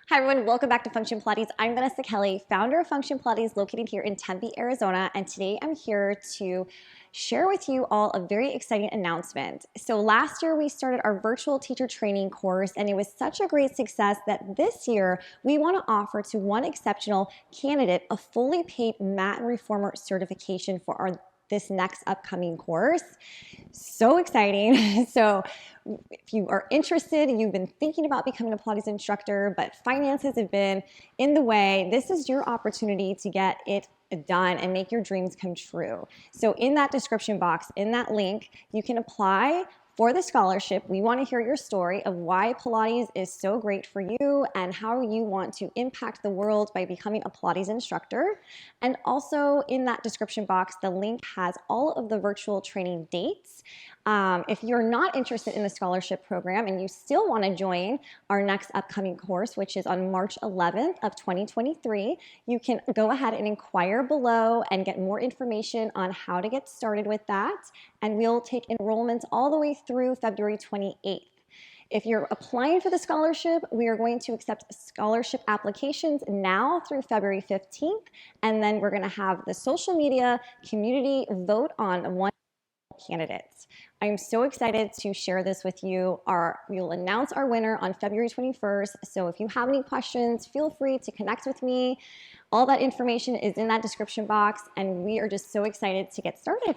Hi everyone, welcome back to Function Pilates. I'm Vanessa Kelly, founder of Function Pilates located here in Tempe, Arizona, and today I'm here to share with you all a very exciting announcement. So last year we started our virtual teacher training course and it was such a great success that this year we want to offer to one exceptional candidate a fully paid mat and reformer certification for this next upcoming course. So exciting. So if you are interested, you've been thinking about becoming a Pilates instructor, but finances have been in the way, this is your opportunity to get it done and make your dreams come true. So in that description box, in that link, you can apply for the scholarship. We want to hear your story of why Pilates is so great for you and how you want to impact the world by becoming a Pilates instructor. And also in that description box, the link has all of the virtual training dates. If you're not interested in the scholarship program and you still want to join our next upcoming course, which is on March 11th of 2023, you can go ahead and inquire below and get more information on how to get started with that. And we'll take enrollments all the way through February 28th. If you're applying for the scholarship, we are going to accept scholarship applications now through February 15th, and then we're going to have the social media community vote on one candidates. I'm so excited to share this with you. We'll announce our winner on February 21st. So if you have any questions, feel free to connect with me. All that information is in that description box, and we are just so excited to get started.